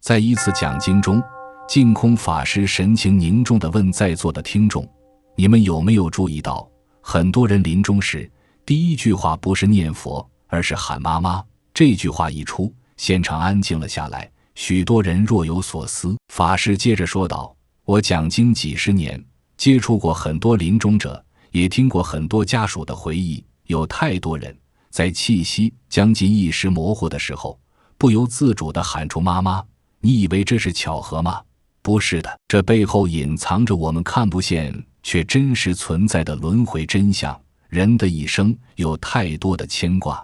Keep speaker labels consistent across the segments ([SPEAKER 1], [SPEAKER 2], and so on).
[SPEAKER 1] 在一次讲经中，净空法师神情凝重地问在座的听众：你们有没有注意到，很多人临终时第一句话不是念佛，而是喊妈妈？这句话一出，现场安静了下来，许多人若有所思。法师接着说道：我讲经几十年，接触过很多临终者，也听过很多家属的回忆，有太多人在气息将近意识模糊的时候，不由自主地喊出妈妈。你以为这是巧合吗？不是的，这背后隐藏着我们看不见却真实存在的轮回真相。人的一生有太多的牵挂，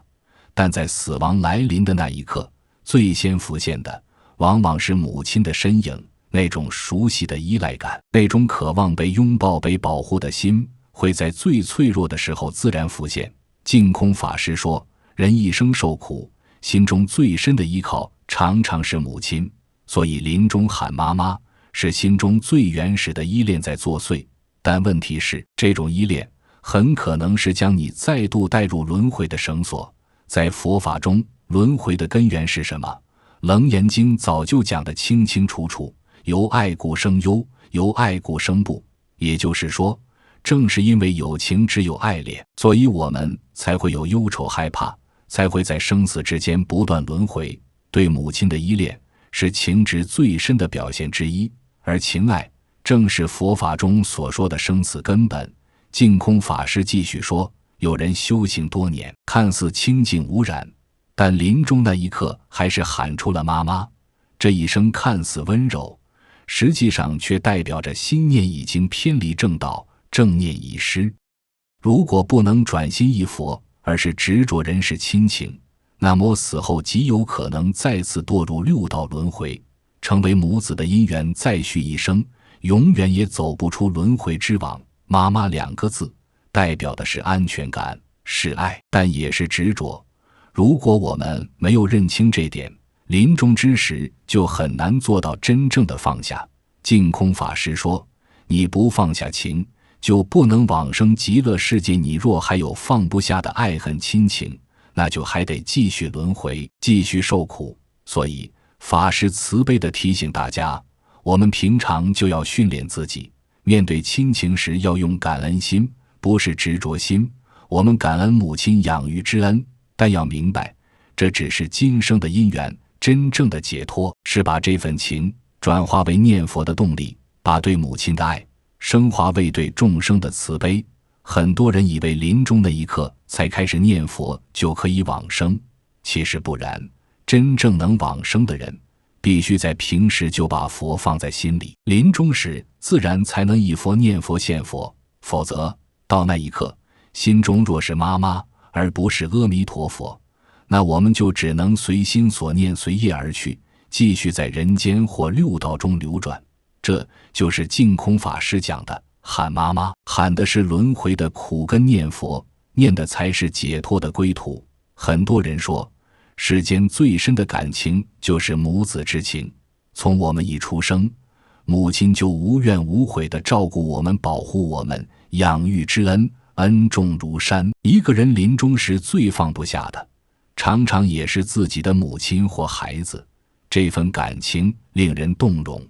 [SPEAKER 1] 但在死亡来临的那一刻，最先浮现的往往是母亲的身影，那种熟悉的依赖感，那种渴望被拥抱被保护的心，会在最脆弱的时候自然浮现。净空法师说，人一生受苦，心中最深的依靠常常是母亲，所以临终喊妈妈，是心中最原始的依恋在作祟。但问题是，这种依恋很可能是将你再度带入轮回的绳索。在佛法中，轮回的根源是什么？楞严经早就讲得清清楚楚，由爱故生忧，由爱故生怖。也就是说，正是因为有情只有爱恋，所以我们才会有忧愁害怕，才会在生死之间不断轮回。对母亲的依恋是情执最深的表现之一，而情爱正是佛法中所说的生死根本。净空法师继续说，有人修行多年，看似清净无染，但临终那一刻还是喊出了妈妈。这一生看似温柔，实际上却代表着心念已经偏离正道，正念已失。如果不能转心忆佛，而是执着人世亲情，那么死后极有可能再次堕入六道轮回，成为母子的姻缘再续一生，永远也走不出轮回之网。妈妈两个字代表的是安全感，是爱，但也是执着。如果我们没有认清这点，临终之时就很难做到真正的放下。净空法师说，你不放下情，就不能往生极乐世界。你若还有放不下的爱恨亲情，那就还得继续轮回，继续受苦。所以法师慈悲地提醒大家，我们平常就要训练自己，面对亲情时要用感恩心，不是执着心。我们感恩母亲养育之恩，但要明白，这只是今生的因缘，真正的解脱是把这份情转化为念佛的动力，把对母亲的爱升华为对众生的慈悲。很多人以为临终那一刻才开始念佛就可以往生，其实不然。真正能往生的人，必须在平时就把佛放在心里，临终时自然才能以佛念佛献佛。否则到那一刻，心中若是妈妈而不是阿弥陀佛，那我们就只能随心所念，随业而去，继续在人间或六道中流转。这就是净空法师讲的喊妈妈，喊的是轮回的苦根，念佛念的才是解脱的归途。很多人说，世间最深的感情就是母子之情，从我们一出生，母亲就无怨无悔地照顾我们，保护我们，养育之恩恩重如山。一个人临终时最放不下的，常常也是自己的母亲或孩子。这份感情令人动容，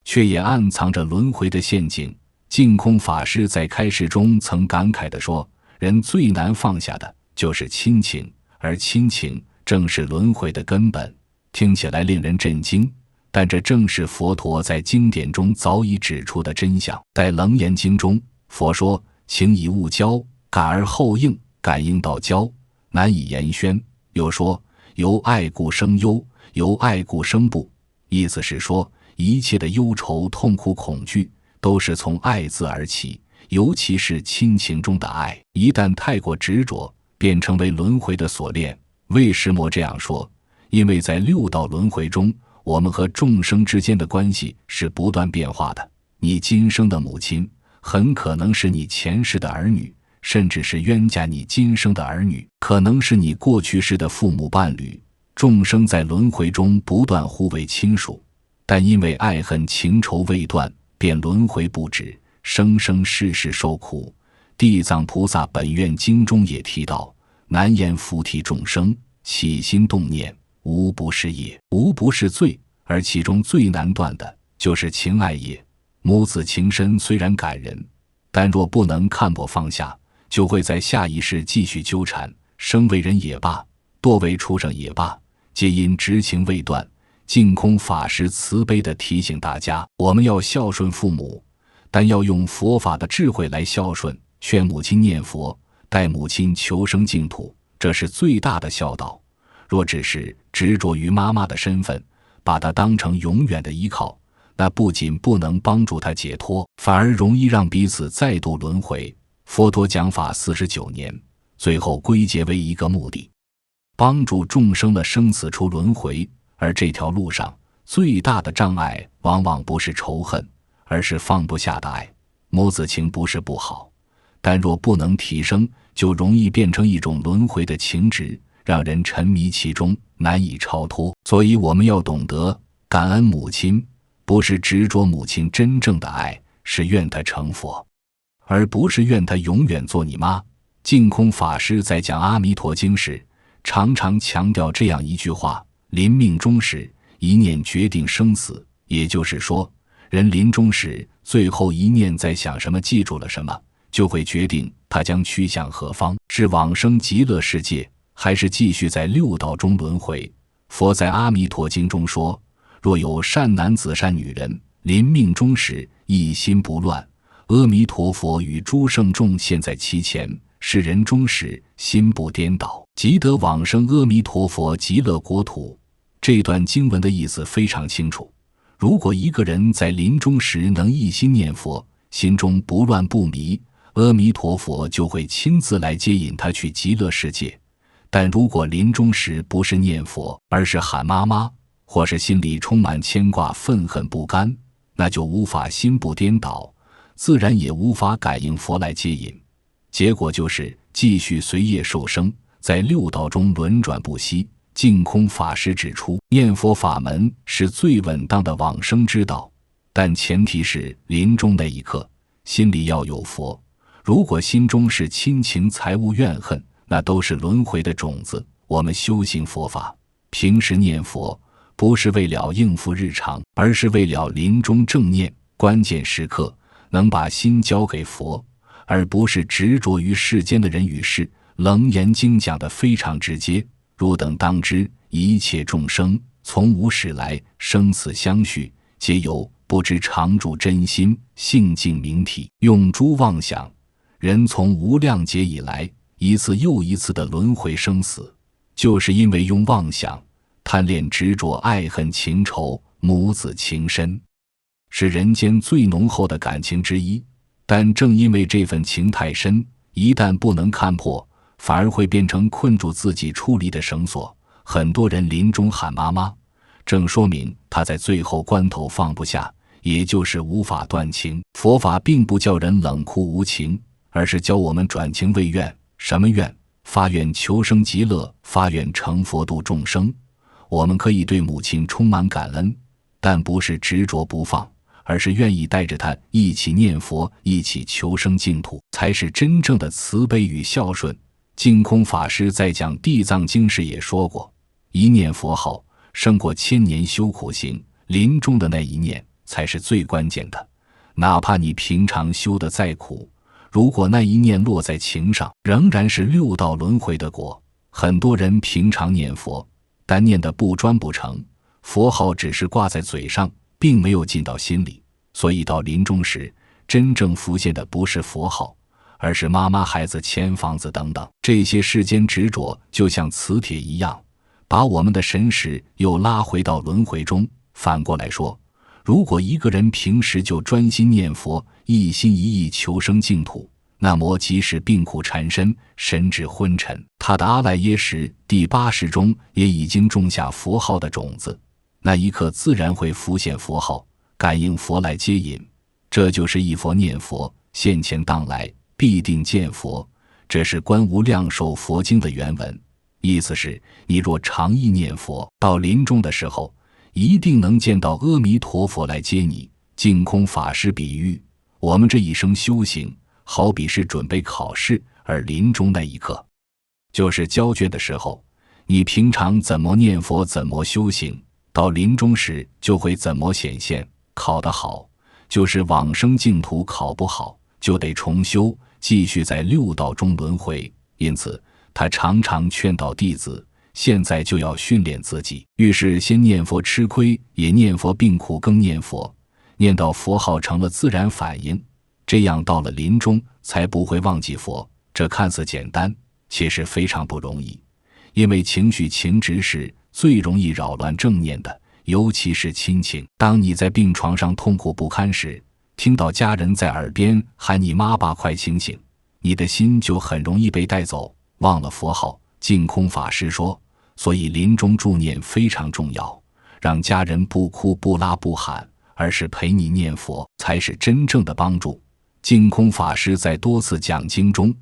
[SPEAKER 1] 却也暗藏着轮回的陷阱。净空法师在开示中曾感慨地说，人最难放下的就是亲情，而亲情正是轮回的根本。听起来令人震惊，但这正是佛陀在经典中早已指出的真相。在楞严经中，佛说，情以物交，感而后应，感应到交，难以言宣。又说，由爱故生忧，由爱故生怖。意思是说，一切的忧愁痛苦恐惧都是从爱字而起，尤其是亲情中的爱，一旦太过执着，便成为轮回的锁链。为什么这样说？因为在六道轮回中，我们和众生之间的关系是不断变化的。你今生的母亲很可能是你前世的儿女，甚至是冤家你今生的儿女，可能是你过去世的父母伴侣。众生在轮回中不断互为亲属，但因为爱恨情仇未断，便轮回不止，生生世世受苦。地藏菩萨本愿经中也提到，难言菩提众生起心动念，无不是业，无不是罪，而其中最难断的就是情爱也。母子情深虽然感人，但若不能看破放下，就会在下一世继续纠缠，生为人也罢，堕为畜生也罢，皆因执情未断。净空法师慈悲地提醒大家，我们要孝顺父母，但要用佛法的智慧来孝顺，劝母亲念佛，带母亲求生净土，这是最大的孝道。若只是执着于妈妈的身份，把她当成永远的依靠，那不仅不能帮助她解脱，反而容易让彼此再度轮回。佛陀讲法49年，最后归结为一个目的，帮助众生的生死出轮回。而这条路上最大的障碍往往不是仇恨，而是放不下的爱。母子情不是不好，但若不能提升，就容易变成一种轮回的情执，让人沉迷其中，难以超脱。所以我们要懂得感恩母亲，不是执着母亲真正的爱，是愿她成佛，而不是愿她永远做你妈。净空法师在讲阿弥陀经时，常常强调这样一句话：临命终时，一念决定生死。也就是说，人临终时最后一念在想什么，记住了什么，就会决定他将去向何方，是往生极乐世界，还是继续在六道中轮回。佛在阿弥陀经中说，若有善男子善女人，临命终时一心不乱，阿弥陀佛与诸圣众现在其前，是人终时心不颠倒，即得往生阿弥陀佛极乐国土。这段经文的意思非常清楚，如果一个人在临终时能一心念佛，心中不乱不迷，阿弥陀佛就会亲自来接引他去极乐世界。但如果临终时不是念佛，而是喊妈妈，或是心里充满牵挂愤恨不甘，那就无法心不颠倒，自然也无法感应佛来接引，结果就是继续随业受生，在六道中轮转不息。净空法师指出，念佛法门是最稳当的往生之道，但前提是临终那一刻心里要有佛。如果心中是亲情财物怨恨，那都是轮回的种子。我们修行佛法，平时念佛不是为了应付日常，而是为了临终正念，关键时刻能把心交给佛，而不是执着于世间的人与事。楞严经讲得非常直接，汝等当知，一切众生从无始来，生死相续，皆由不知常住真心，性净明体，用诸妄想。人从无量劫以来，一次又一次的轮回生死，就是因为用妄想贪恋执着爱恨情仇，母子情深是人间最浓厚的感情之一。但正因为这份情太深，一旦不能看破，反而会变成困住自己出离的绳索。很多人临终喊妈妈，正说明他在最后关头放不下，也就是无法断情。佛法并不叫人冷酷无情，而是教我们转情为愿。什么愿？发愿求生极乐，发愿成佛度众生。我们可以对母亲充满感恩，但不是执着不放，而是愿意带着她一起念佛，一起求生净土，才是真正的慈悲与孝顺。净空法师在讲地藏经时也说过，一念佛号胜过1000年修苦行，临终的那一念才是最关键的。哪怕你平常修得再苦，如果那一念落在情上，仍然是六道轮回的果。很多人平常念佛，但念得不专不成，佛号只是挂在嘴上，并没有进到心里，所以到临终时，真正浮现的不是佛号，而是妈妈、孩子、钱、房子等等。这些世间执着就像磁铁一样，把我们的神识又拉回到轮回中。反过来说，如果一个人平时就专心念佛，一心一意求生净土，那么即使病苦缠身，神志昏沉，他的阿赖耶识第8识中也已经种下佛号的种子，那一刻自然会浮现佛号，感应佛来接引。这就是一佛念佛，现前当来必定见佛。这是观无量寿佛经的原文，意思是你若常意念佛，到临终的时候一定能见到阿弥陀佛来接你。净空法师比喻，我们这一生修行好比是准备考试，而临终那一刻就是交卷的时候。你平常怎么念佛，怎么修行，到临终时就会怎么显现，考得好就是往生净土，考不好就得重修，继续在六道中轮回。因此他常常劝导弟子，现在就要训练自己，遇事先念佛，吃亏也念佛，病苦更念佛，念到佛号成了自然反应，这样到了临终才不会忘记佛。这看似简单，其实非常不容易，因为情绪情执是最容易扰乱正念的，尤其是亲情。当你在病床上痛苦不堪时，听到家人在耳边喊你妈爸快清醒，你的心就很容易被带走，忘了佛号。净空法师说，所以临终助念非常重要，让家人不哭不拉不喊，而是陪你念佛，才是真正的帮助。净空法师在多次讲经中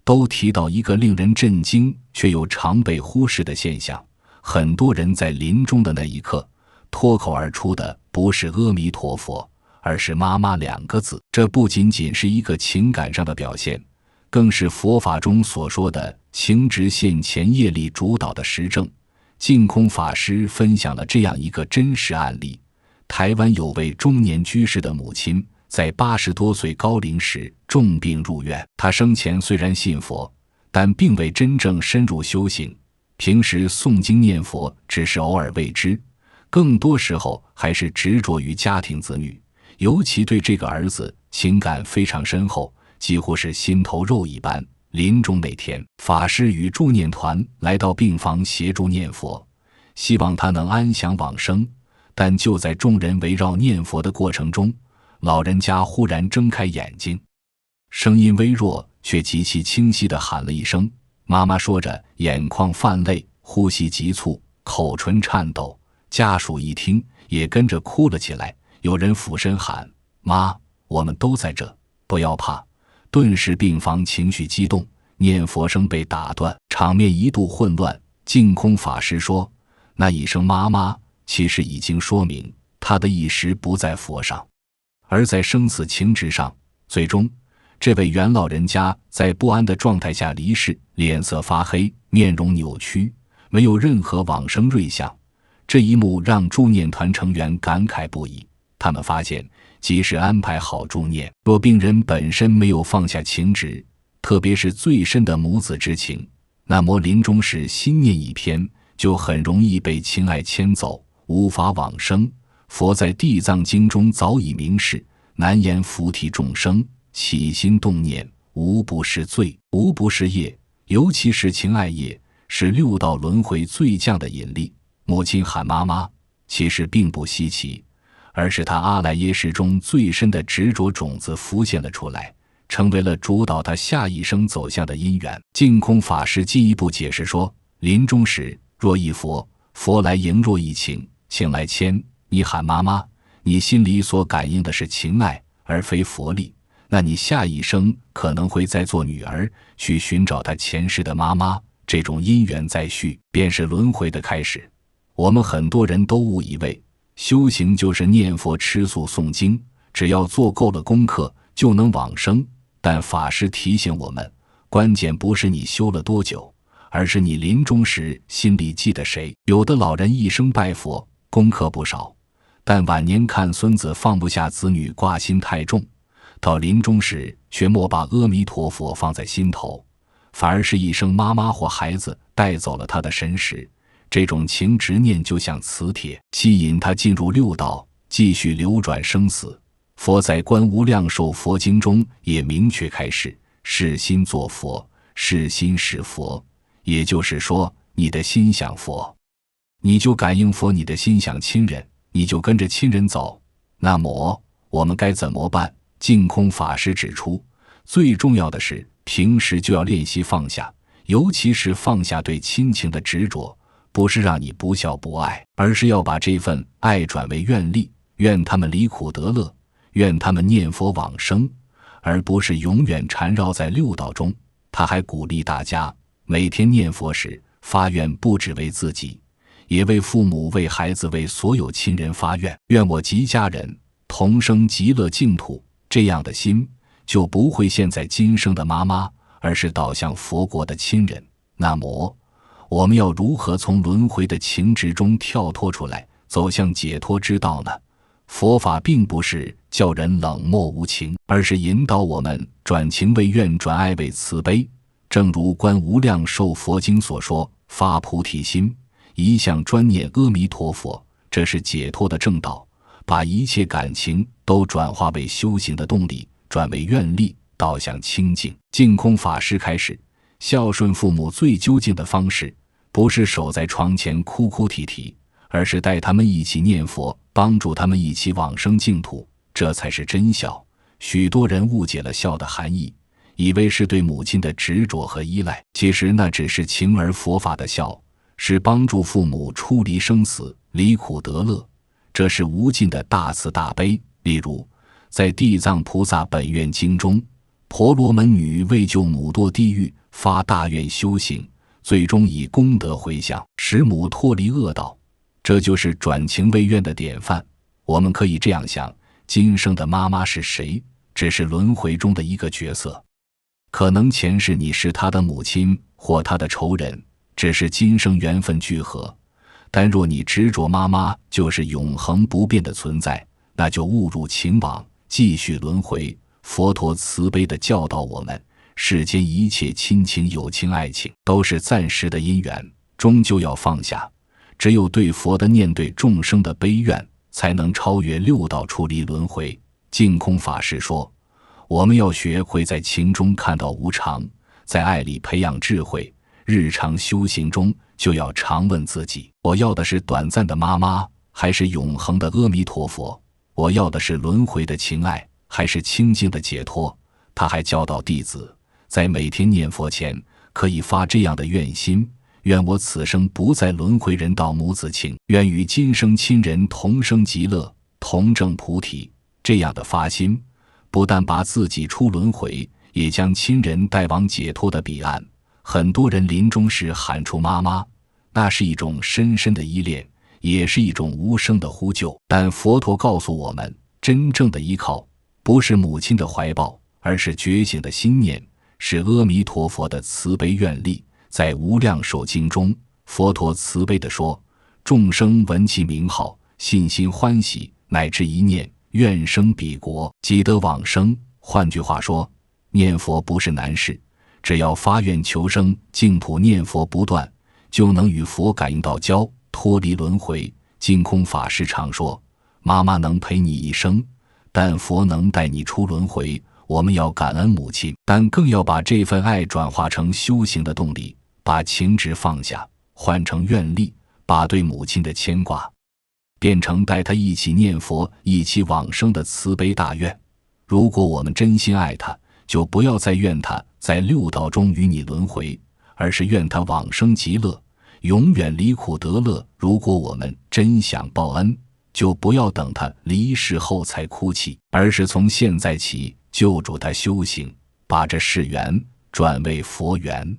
[SPEAKER 1] 都提到一个令人震惊却又常被忽视的现象，很多人在临终的那一刻脱口而出的不是阿弥陀佛，而是妈妈2个字。这不仅仅是一个情感上的表现，更是佛法中所说的情执现前业力主导的实证。净空法师分享了这样一个真实案例：台湾有位中年居士的母亲在80多岁高龄时重病入院，他生前虽然信佛，但并未真正深入修行，平时诵经念佛只是偶尔为之，更多时候还是执着于家庭子女，尤其对这个儿子情感非常深厚，几乎是心头肉一般。临终那天，法师与助念团来到病房协助念佛，希望他能安详往生。但就在众人围绕念佛的过程中，老人家忽然睁开眼睛，声音微弱却极其清晰地喊了一声妈妈，说着眼眶泛泪，呼吸急促，口唇颤抖。家属一听也跟着哭了起来，有人俯身喊妈，我们都在这，不要怕。顿时病房情绪激动，念佛声被打断，场面一度混乱。净空法师说，那一声妈妈其实已经说明他的意识不在佛上，而在生死情执上。最终这位袁老人家在不安的状态下离世，脸色发黑，面容扭曲，没有任何往生瑞相。这一幕让助念团成员感慨不已，他们发现即使安排好助念，若病人本身没有放下情执，特别是最深的母子之情，那么临终时心念一偏，就很容易被情爱牵走，无法往生。佛在地藏经中早已明示，难言菩提众生起心动念，无不是罪，无不是业，尤其是情爱业，是六道轮回最犟的引力。母亲喊妈妈其实并不稀奇，而是他阿赖耶识中最深的执着种子浮现了出来，成为了主导他下一生走向的因缘。净空法师进一步解释说，临终时若忆佛，佛来迎；若忆情，情来牵。你喊妈妈，你心里所感应的是情爱而非佛力，那你下一生可能会再做女儿，去寻找他前世的妈妈，这种因缘再续，便是轮回的开始。我们很多人都误以为修行就是念佛吃素诵经，只要做够了功课就能往生，但法师提醒我们，关键不是你修了多久，而是你临终时心里记得谁。有的老人一生拜佛，功课不少，但晚年看孙子放不下子女，挂心太重，到临终时却莫把阿弥陀佛放在心头，反而是一声妈妈或孩子带走了他的神识。这种情执念就像磁铁，吸引他进入六道，继续流转生死。佛在《观无量寿佛经》中也明确开示，是心作佛，是心是佛。也就是说，你的心想佛，你就感应佛；你的心想亲人，你就跟着亲人走。那么我们该怎么办？净空法师指出，最重要的是平时就要练习放下，尤其是放下对亲情的执着，不是让你不孝不爱，而是要把这份爱转为愿力，愿他们离苦得乐，愿他们念佛往生，而不是永远缠绕在六道中。他还鼓励大家每天念佛时发愿，不只为自己，也为父母、为孩子、为所有亲人发愿，愿我及家人同生极乐净土。这样的心就不会陷在今生的妈妈，而是导向佛国的亲人。那么我们要如何从轮回的情执中跳脱出来，走向解脱之道呢？佛法并不是叫人冷漠无情，而是引导我们转情为愿，转爱为慈悲。正如《观无量寿佛经》所说，发菩提心，一向专念阿弥陀佛，这是解脱的正道，把一切感情都转化为修行的动力，转为愿力，导向清净。净空法师开始，孝顺父母最究竟的方式，不是守在床前哭哭啼啼，而是带他们一起念佛，帮助他们一起往生净土，这才是真孝。许多人误解了孝的含义，以为是对母亲的执着和依赖，其实那只是情而佛法的孝，是帮助父母出离生死，离苦得乐，这是无尽的大慈大悲。例如在地藏菩萨本愿经中，婆罗门女为救母堕地狱，发大愿修行，最终以功德回向，使母脱离恶道，这就是转情为愿的典范。我们可以这样想，今生的妈妈是谁？只是轮回中的一个角色，可能前世你是她的母亲或她的仇人，只是今生缘分聚合。但若你执着妈妈就是永恒不变的存在，那就误入情网，继续轮回。佛陀慈悲地教导我们，世间一切亲情、友情、爱情都是暂时的因缘，终究要放下。只有对佛的念，对众生的悲愿，才能超越六道，出离轮回。净空法师说，我们要学会在情中看到无常，在爱里培养智慧。日常修行中就要常问自己，我要的是短暂的妈妈，还是永恒的阿弥陀佛？我要的是轮回的情爱，还是清净的解脱？他还教导弟子，在每天念佛前可以发这样的愿心，愿我此生不再轮回人道母子情，愿与今生亲人同生极乐，同证菩提。这样的发心，不但把自己出轮回，也将亲人带往解脱的彼岸。很多人临终时喊出妈妈，那是一种深深的依恋，也是一种无声的呼救。但佛陀告诉我们，真正的依靠不是母亲的怀抱，而是觉醒的心念，是阿弥陀佛的慈悲愿力。在无量寿经中，佛陀慈悲地说，众生闻其名号，信心欢喜，乃至一念，愿生彼国，即得往生。换句话说，念佛不是难事，只要发愿求生净土，念佛不断，就能与佛感应道交，脱离轮回。净空法师常说，妈妈能陪你一生，但佛能带你出轮回。我们要感恩母亲，但更要把这份爱转化成修行的动力，把情执放下，换成愿力，把对母亲的牵挂变成带她一起念佛，一起往生的慈悲大愿。如果我们真心爱她，就不要再怨她在六道中与你轮回，而是愿她往生极乐，永远离苦得乐。如果我们真想报恩，就不要等她离世后才哭泣，而是从现在起救助她修行，把这世缘转为佛缘。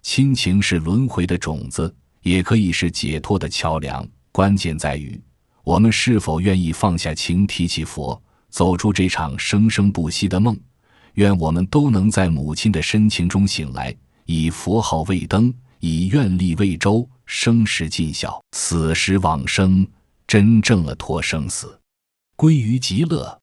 [SPEAKER 1] 亲情是轮回的种子，也可以是解脱的桥梁，关键在于我们是否愿意放下情，提起佛，走出这场生生不息的梦。愿我们都能在母亲的深情中醒来，以佛号为灯，以愿力为舟，生时尽孝，死时往生，真正了脱生死，归于极乐。